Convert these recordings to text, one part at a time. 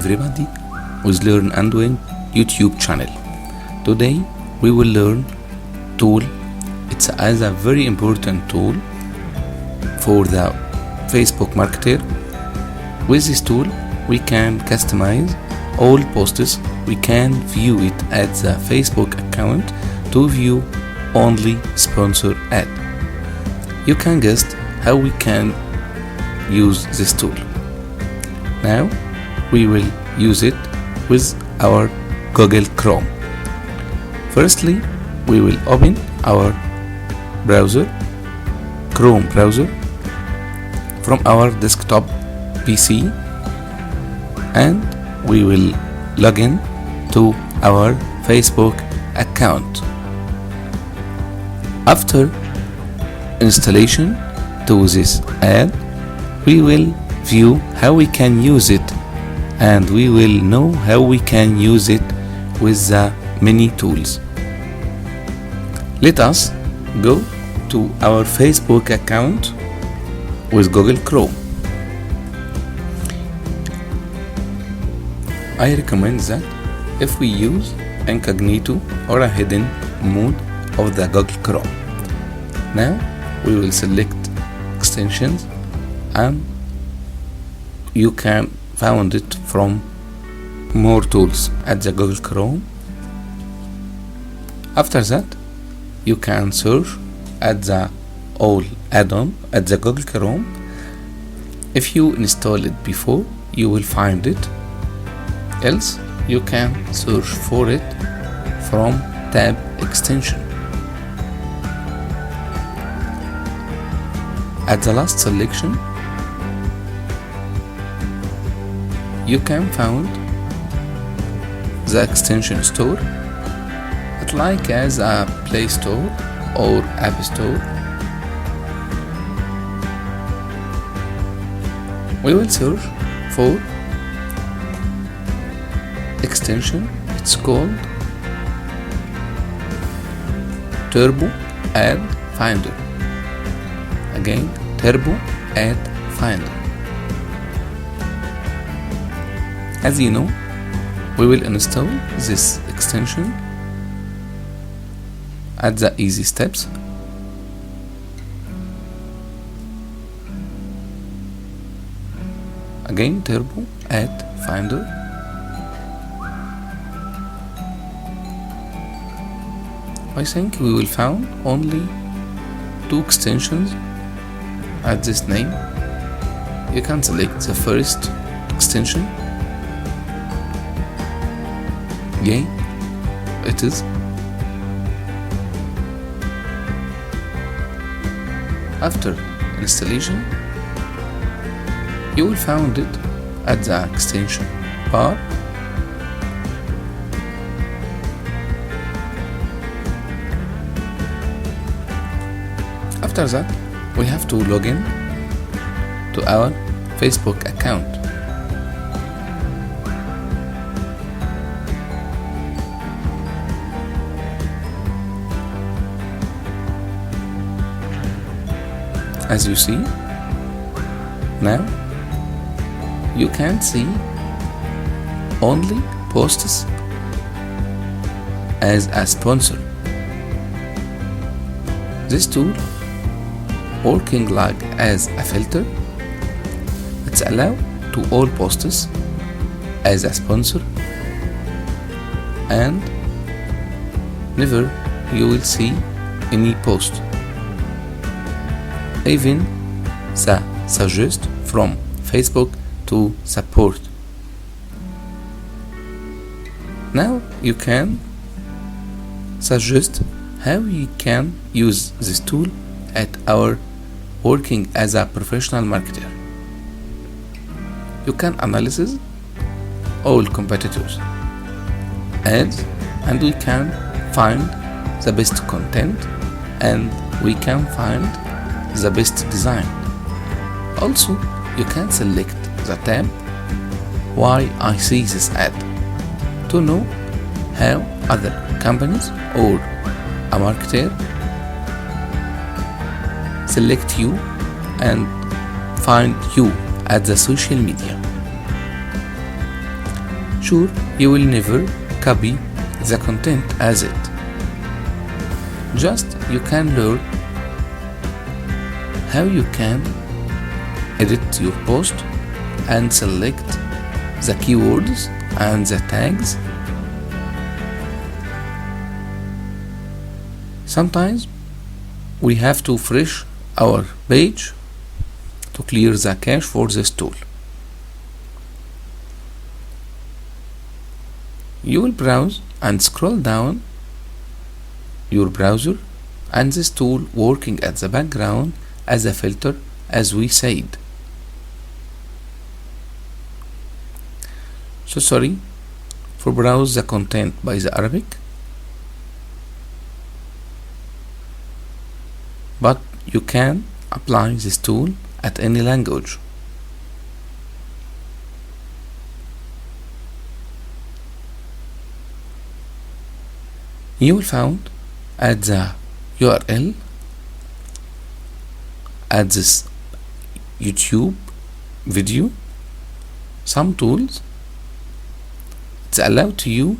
everybody with Learn and Win YouTube channel. Today we will learn tool. It's as a very important tool for the Facebook marketer. With this tool we can customize all posts. We can view it at the Facebook account to view only sponsor ad. You can guess how we can use this tool. Now we will use it with our Google Chrome. Firstly, we will open our browser, Chrome browser, from our desktop PC, and we will log in to our Facebook account. After installation to this ad, we will view how we can use it, and we will know how we can use it with the many tools. Let us go to our Facebook account with Google Chrome. I recommend that if we use incognito or a hidden mode of the Google Chrome. Now we will select extensions, and you can find it from more tools at the Google Chrome. After that, you can search at the all add-on at the Google Chrome. If you install it before, you will find it. Else, you can search for it from tab extension. At the last selection, you can find the extension store, like as a Play Store or App Store. We will search for extension. It's called Turbo Ad Finder. Again, Turbo Ad Finder. As you know, we will install this extension at the easy steps. Again, Turbo Ad Finder. I think we will find only 2 extensions at this name. You can select the first extension. Again, it is. After installation, you will find it at the extension bar. After that, we have to log in to our Facebook account. As you see, now you can see only posts as a sponsor. This tool working like as a filter. It's allowed to all posts as a sponsor, and never you will see any post. Even the suggest from Facebook to support. Now you can suggest how you can use this tool at our working as a professional marketer. You can analyze all competitors ads, and we can find the best content, and we can find the best design. Also, you can select the tab Why I See This Ad to know how other companies or a marketer select you and find you at the social media. Sure, you will never copy the content as it. Just you can learn how you can edit your post and select the keywords and the tags. Sometimes we have to refresh our page to clear the cache for this tool. You will browse and scroll down your browser, and this tool working at the background as a filter, as we said. So sorry for browse the content by the Arabic, but you can apply this tool at any language. You will find at the URL at this YouTube video some tools. It's allowed to you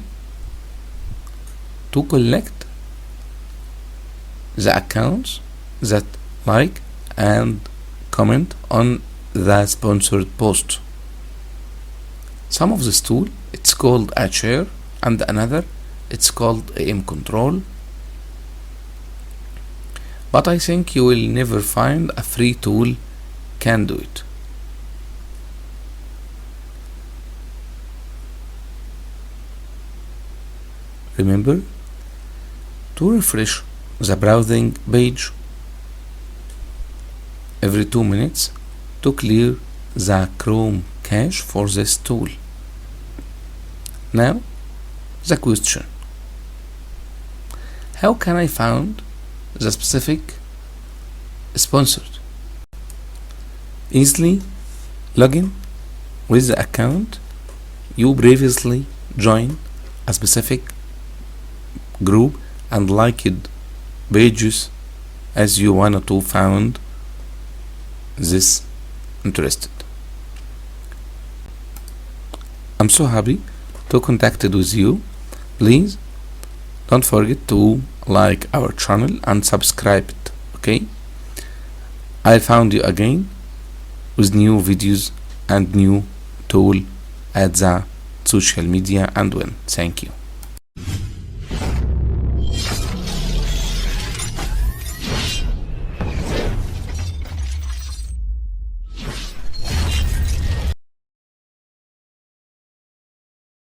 to collect the accounts that like and comment on the sponsored post. Some of this tool, it's called AdShare, and another it's called Aimcontrol, but I think you will never find a free tool can do it. Remember to refresh the browsing page every 2 minutes to clear the Chrome cache for this tool. Now the question: how can I find the specific sponsored? Easily login with the account you previously joined a specific group and liked pages as you wanted to found this interested. I'm so happy to connected with you. Please don't forget to like our channel and subscribe it, okay? I found you again with new videos and new tool at the social media and when. Thank you.